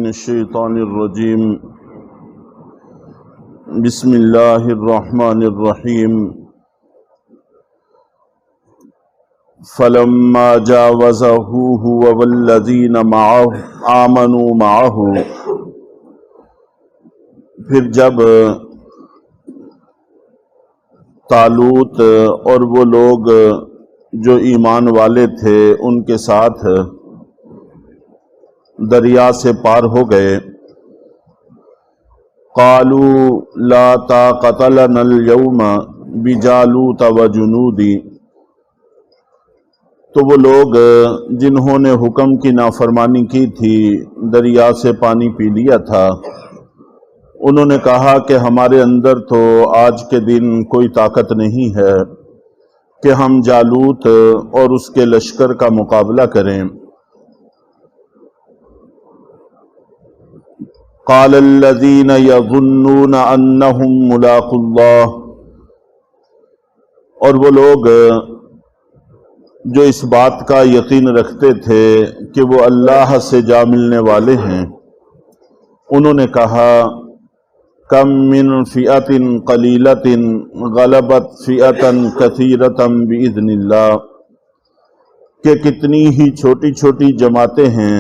الشیطان الرجیم بسم اللہ الرحمن الرحیم فلما جاوزہ هو والذین آمنوا معہ، پھر جب طالوت اور وہ لوگ جو ایمان والے تھے ان کے ساتھ دریا سے پار ہو گئے، قالوا لا طاقت لنا اليوم بجالوت وجنودی، تو وہ لوگ جنہوں نے حکم کی نافرمانی کی تھی، دریا سے پانی پی لیا تھا، انہوں نے کہا کہ ہمارے اندر تو آج کے دن کوئی طاقت نہیں ہے کہ ہم جالوت اور اس کے لشکر کا مقابلہ کریں۔ قال الذين يظنون انهم ملاقو اللہ، اور وہ لوگ جو اس بات کا یقین رکھتے تھے کہ وہ اللہ سے جا ملنے والے ہیں، انہوں نے کہا کم من فئۃ قلیلۃ غلبت فئۃ کثیرۃ باذن اللہ، کہ کتنی ہی چھوٹی چھوٹی جماعتیں ہیں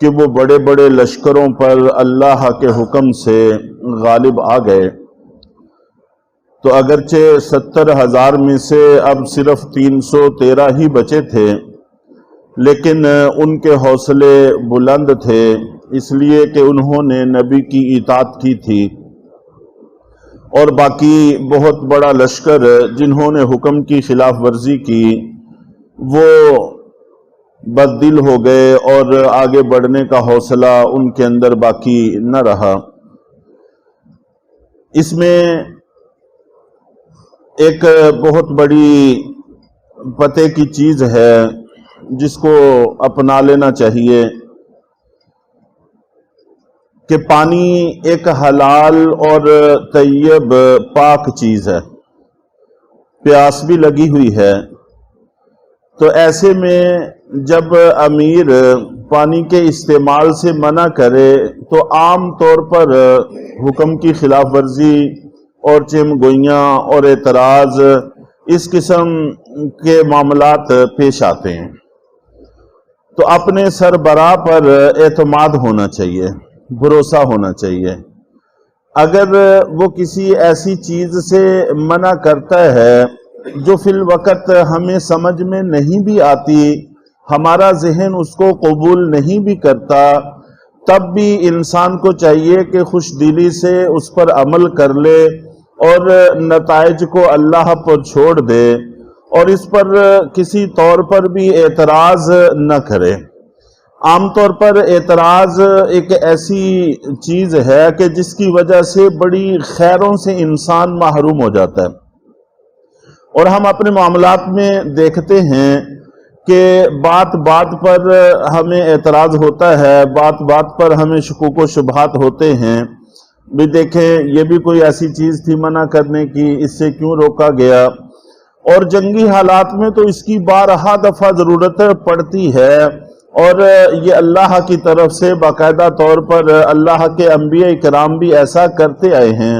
کہ وہ بڑے بڑے لشکروں پر اللہ کے حکم سے غالب آ گئے۔ تو اگرچہ 70,000 میں سے اب صرف 313 ہی بچے تھے، لیکن ان کے حوصلے بلند تھے، اس لیے کہ انہوں نے نبی کی اطاعت کی تھی، اور باقی بہت بڑا لشکر جنہوں نے حکم کی خلاف ورزی کی وہ بددل ہو گئے اور آگے بڑھنے کا حوصلہ ان کے اندر باقی نہ رہا۔ اس میں ایک بہت بڑی پتے کی چیز ہے جس کو اپنا لینا چاہیے کہ پانی ایک حلال اور طیب پاک چیز ہے، پیاس بھی لگی ہوئی ہے، تو ایسے میں جب امیر پانی کے استعمال سے منع کرے تو عام طور پر حکم کی خلاف ورزی اور چم گوئیاں اور اعتراض اس قسم کے معاملات پیش آتے ہیں۔ تو اپنے سربراہ پر اعتماد ہونا چاہیے، بھروسہ ہونا چاہیے۔ اگر وہ کسی ایسی چیز سے منع کرتا ہے جو فی الوقت ہمیں سمجھ میں نہیں بھی آتی، ہمارا ذہن اس کو قبول نہیں بھی کرتا، تب بھی انسان کو چاہیے کہ خوش دلی سے اس پر عمل کر لے اور نتائج کو اللہ پر چھوڑ دے، اور اس پر کسی طور پر بھی اعتراض نہ کرے۔ عام طور پر اعتراض ایک ایسی چیز ہے کہ جس کی وجہ سے بڑی خیروں سے انسان محروم ہو جاتا ہے، اور ہم اپنے معاملات میں دیکھتے ہیں کہ بات بات پر ہمیں اعتراض ہوتا ہے، بات بات پر ہمیں شکوک و شبہات ہوتے ہیں، بھی دیکھیں یہ بھی کوئی ایسی چیز تھی منع کرنے کی، اس سے کیوں روکا گیا؟ اور جنگی حالات میں تو اس کی بارہا دفعہ ضرورت پڑتی ہے، اور یہ اللہ کی طرف سے باقاعدہ طور پر اللہ کے انبیاء کرام بھی ایسا کرتے آئے ہیں۔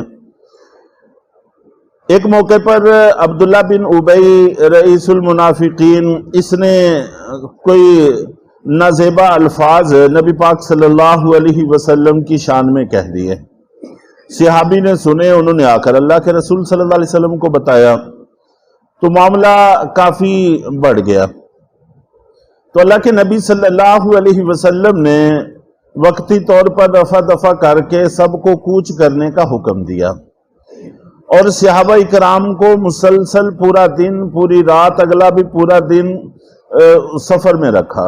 ایک موقع پر عبداللہ بن ابی رئیس المنافقین، اس نے کوئی نازیبا الفاظ نبی پاک صلی اللہ علیہ وسلم کی شان میں کہہ دیے۔ صحابی نے سنے، انہوں نے آ کر اللہ کے رسول صلی اللہ علیہ وسلم کو بتایا، تو معاملہ کافی بڑھ گیا۔ تو اللہ کے نبی صلی اللہ علیہ وسلم نے وقتی طور پر دفعہ دفعہ کر کے سب کو کوچ کرنے کا حکم دیا، اور صحابہ اکرام کو مسلسل پورا دن، پوری رات، اگلا بھی پورا دن سفر میں رکھا،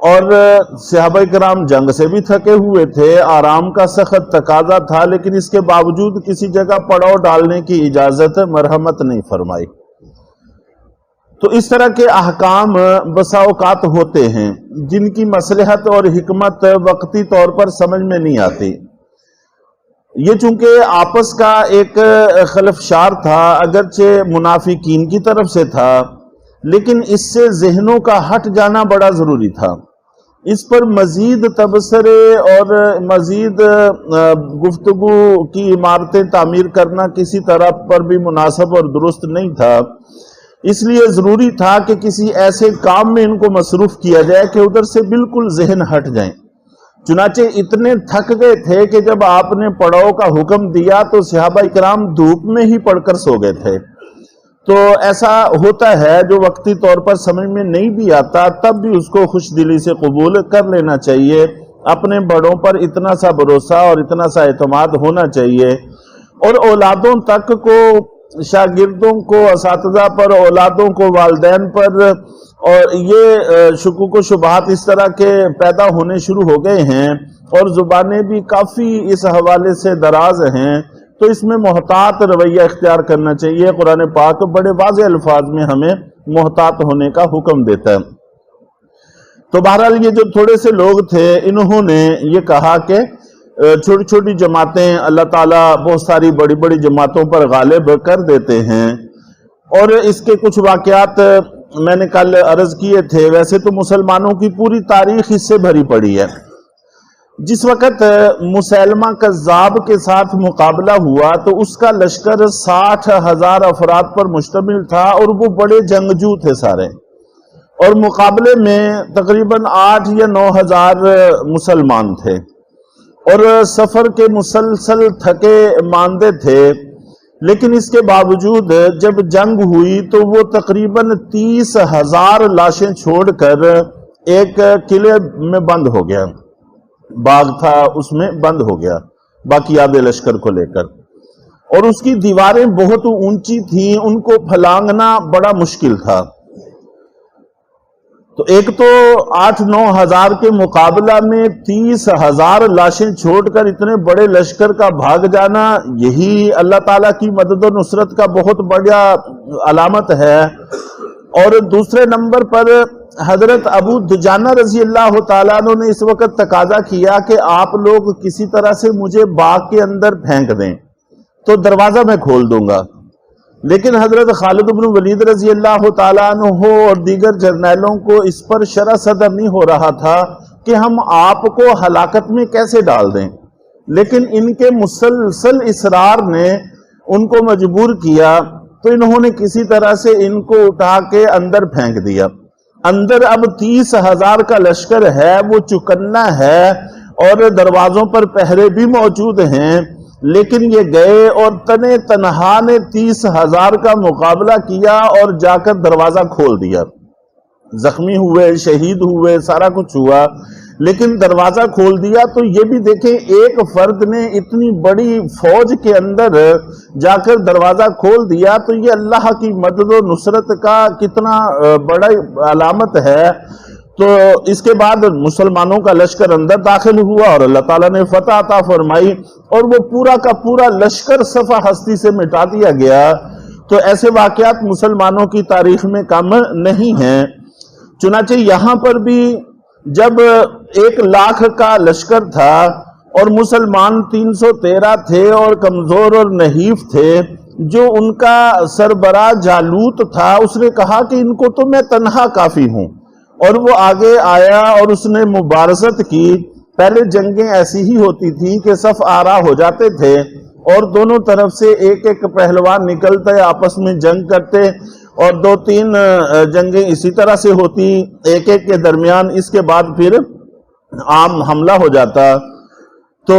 اور صحابہ اکرام جنگ سے بھی تھکے ہوئے تھے، آرام کا سخت تقاضا تھا، لیکن اس کے باوجود کسی جگہ پڑاؤ ڈالنے کی اجازت مرحمت نہیں فرمائی۔ تو اس طرح کے احکام بسا اوقات ہوتے ہیں جن کی مصلحت اور حکمت وقتی طور پر سمجھ میں نہیں آتی۔ یہ چونکہ آپس کا ایک خلفشار تھا، اگرچہ منافقین کی طرف سے تھا، لیکن اس سے ذہنوں کا ہٹ جانا بڑا ضروری تھا۔ اس پر مزید تبصرے اور مزید گفتگو کی عمارتیں تعمیر کرنا کسی طرح پر بھی مناسب اور درست نہیں تھا، اس لیے ضروری تھا کہ کسی ایسے کام میں ان کو مصروف کیا جائے کہ ادھر سے بالکل ذہن ہٹ جائیں۔ چنانچہ اتنے تھک گئے تھے کہ جب آپ نے پڑاؤ کا حکم دیا تو صحابہ اکرام دھوپ میں ہی پڑھ کر سو گئے تھے۔ تو ایسا ہوتا ہے، جو وقتی طور پر سمجھ میں نہیں بھی آتا تب بھی اس کو خوش دلی سے قبول کر لینا چاہیے۔ اپنے بڑوں پر اتنا سا بھروسہ اور اتنا سا اعتماد ہونا چاہیے، اور اولادوں تک کو، شاگردوں کو اساتذہ پر، اولادوں کو والدین پر، اور یہ شکوک و شبہات اس طرح کے پیدا ہونے شروع ہو گئے ہیں، اور زبانیں بھی کافی اس حوالے سے دراز ہیں، تو اس میں محتاط رویہ اختیار کرنا چاہیے۔ قرآن پاک بڑے واضح الفاظ میں ہمیں محتاط ہونے کا حکم دیتا ہے۔ تو بہرحال یہ جو تھوڑے سے لوگ تھے، انہوں نے یہ کہا کہ چھوٹی چھوٹی جماعتیں اللہ تعالیٰ بہت ساری بڑی بڑی جماعتوں پر غالب کر دیتے ہیں، اور اس کے کچھ واقعات میں نے کل عرض کیے تھے۔ ویسے تو مسلمانوں کی پوری تاریخ اس سے بھری پڑی ہے۔ جس وقت مسیلمہ کذاب کے ساتھ مقابلہ ہوا تو اس کا لشکر 60,000 افراد پر مشتمل تھا، اور وہ بڑے جنگجو تھے سارے، اور مقابلے میں تقریباً 8 یا 9,000 مسلمان تھے، اور سفر کے مسلسل تھکے ماندے تھے۔ لیکن اس کے باوجود جب جنگ ہوئی تو وہ تقریباً 30,000 لاشیں چھوڑ کر ایک قلعے میں بند ہو گیا، باغ تھا اس میں بند ہو گیا باقی آدھے لشکر کو لے کر، اور اس کی دیواریں بہت اونچی تھیں، ان کو پھلانگنا بڑا مشکل تھا۔ تو ایک تو 8-9 ہزار کے مقابلہ میں 30,000 لاشیں چھوڑ کر اتنے بڑے لشکر کا بھاگ جانا، یہی اللہ تعالیٰ کی مدد و نصرت کا بہت بڑا علامت ہے۔ اور دوسرے نمبر پر حضرت ابو دجانہ رضی اللہ تعالیٰ عنہ نے اس وقت تقاضا کیا کہ آپ لوگ کسی طرح سے مجھے باغ کے اندر پھینک دیں تو دروازہ میں کھول دوں گا، لیکن حضرت خالد بن ولید رضی اللہ تعالیٰ عنہ اور دیگر جرنیلوں کو اس پر شرح صدر نہیں ہو رہا تھا کہ ہم آپ کو ہلاکت میں کیسے ڈال دیں، لیکن ان کے مسلسل اصرار نے ان کو مجبور کیا، تو انہوں نے کسی طرح سے ان کو اٹھا کے اندر پھینک دیا۔ اندر اب 30,000 کا لشکر ہے، وہ چکنا ہے، اور دروازوں پر پہرے بھی موجود ہیں، لیکن یہ گئے اور تنے تنہا نے 30,000 کا مقابلہ کیا اور جا کر دروازہ کھول دیا۔ زخمی ہوئے، شہید ہوئے، سارا کچھ ہوا، لیکن دروازہ کھول دیا۔ تو یہ بھی دیکھیں، ایک فرد نے اتنی بڑی فوج کے اندر جا کر دروازہ کھول دیا، تو یہ اللہ کی مدد و نصرت کا کتنا بڑا علامت ہے۔ تو اس کے بعد مسلمانوں کا لشکر اندر داخل ہوا اور اللہ تعالیٰ نے فتح عطا فرمائی، اور وہ پورا کا پورا لشکر صفحہ ہستی سے مٹا دیا گیا۔ تو ایسے واقعات مسلمانوں کی تاریخ میں کم نہیں ہیں۔ چنانچہ یہاں پر بھی جب 1,00,000 کا لشکر تھا اور مسلمان 313 تھے اور کمزور اور نحیف تھے، جو ان کا سربراہ جالوت تھا اس نے کہا کہ ان کو تو میں تنہا کافی ہوں، اور وہ آگے آیا اور اس نے مبارزت کی۔ پہلے جنگیں ایسی ہی ہوتی تھیں کہ صف آرا ہو جاتے تھے اور دونوں طرف سے ایک ایک پہلوان نکلتے، آپس میں جنگ کرتے، اور 2-3 جنگیں اسی طرح سے ہوتی ایک ایک کے درمیان، اس کے بعد پھر عام حملہ ہو جاتا۔ تو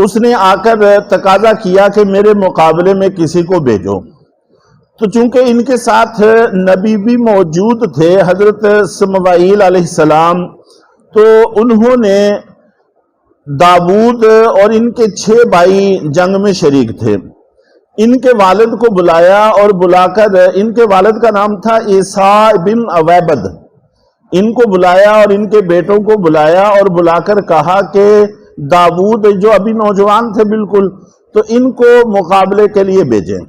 اس نے آ کر تقاضا کیا کہ میرے مقابلے میں کسی کو بھیجو۔ تو چونکہ ان کے ساتھ نبی بھی موجود تھے، حضرت سموئیل علیہ السلام، تو انہوں نے داؤد اور ان کے 6 بھائی جنگ میں شریک تھے، ان کے والد کو بلایا، اور بلا کر، ان کے والد کا نام تھا عیسیٰ بن عویبد، ان کو بلایا اور ان کے بیٹوں کو بلایا، اور بلا کر کہا کہ داؤد جو ابھی نوجوان تھے بالکل، تو ان کو مقابلے کے لیے بھیجیں۔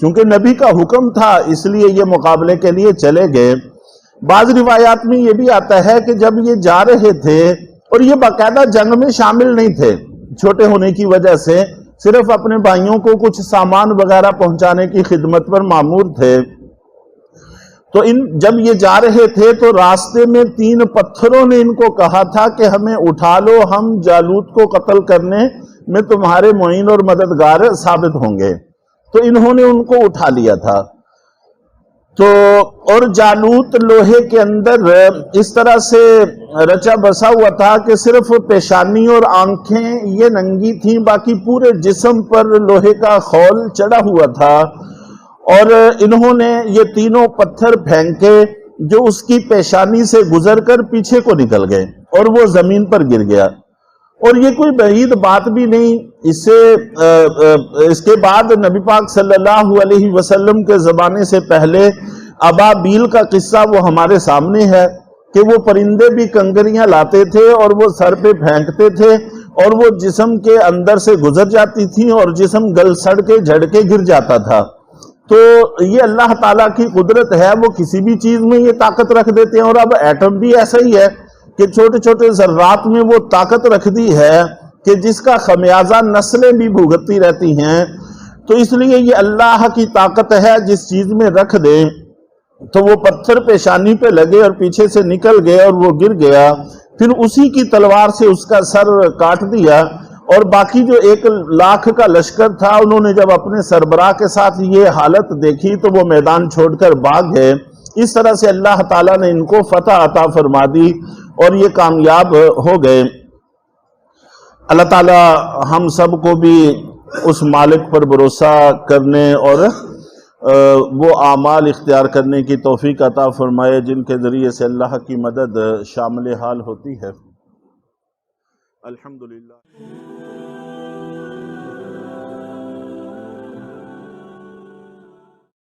چونکہ نبی کا حکم تھا اس لیے یہ مقابلے کے لیے چلے گئے۔ بعض روایات میں یہ بھی آتا ہے کہ جب یہ جا رہے تھے، اور یہ باقاعدہ جنگ میں شامل نہیں تھے، چھوٹے ہونے کی وجہ سے صرف اپنے بھائیوں کو کچھ سامان وغیرہ پہنچانے کی خدمت پر مامور تھے، تو جب یہ جا رہے تھے تو راستے میں 3 پتھروں نے ان کو کہا تھا کہ ہمیں اٹھا لو، ہم جالوت کو قتل کرنے میں تمہارے معین اور مددگار ثابت ہوں گے۔ تو انہوں نے ان کو اٹھا لیا تھا۔ تو اور جالوت لوہے کے اندر اس طرح سے رچا بسا ہوا تھا کہ صرف پیشانی اور آنکھیں یہ ننگی تھیں، باقی پورے جسم پر لوہے کا خول چڑھا ہوا تھا۔ اور انہوں نے یہ تینوں پتھر پھینکے جو اس کی پیشانی سے گزر کر پیچھے کو نکل گئے اور وہ زمین پر گر گیا۔ اور یہ کوئی بعید بات بھی نہیں، اس کے بعد نبی پاک صلی اللہ علیہ وسلم کے زمانے سے پہلے ابابیل کا قصہ وہ ہمارے سامنے ہے کہ وہ پرندے بھی کنکریاں لاتے تھے اور وہ سر پہ پھینکتے تھے اور وہ جسم کے اندر سے گزر جاتی تھی اور جسم گل سڑ کے جھڑ کے گر جاتا تھا۔ تو یہ اللہ تعالیٰ کی قدرت ہے، وہ کسی بھی چیز میں یہ طاقت رکھ دیتے ہیں۔ اور اب ایٹم بھی ایسا ہی ہے کہ چھوٹے چھوٹے ذرات میں وہ طاقت رکھ دی ہے کہ جس کا خمیازہ نسلیں بھی بھگتتی رہتی ہیں۔ تو اس لیے یہ اللہ کی طاقت ہے، جس چیز میں رکھ دے تو وہ پتھر پیشانی پہ لگے اور پیچھے سے نکل گئے اور وہ گر گیا، پھر اسی کی تلوار سے اس کا سر کاٹ دیا۔ اور باقی جو 1,00,000 کا لشکر تھا، انہوں نے جب اپنے سربراہ کے ساتھ یہ حالت دیکھی تو وہ میدان چھوڑ کر بھاگ گئے۔ اس طرح سے اللہ تعالیٰ نے ان کو فتح عطا فرما دی اور یہ کامیاب ہو گئے۔ اللہ تعالیٰ ہم سب کو بھی اس مالک پر بھروسہ کرنے اور وہ اعمال اختیار کرنے کی توفیق عطا فرمائے جن کے ذریعے سے اللہ کی مدد شامل حال ہوتی ہے۔ الحمدللہ۔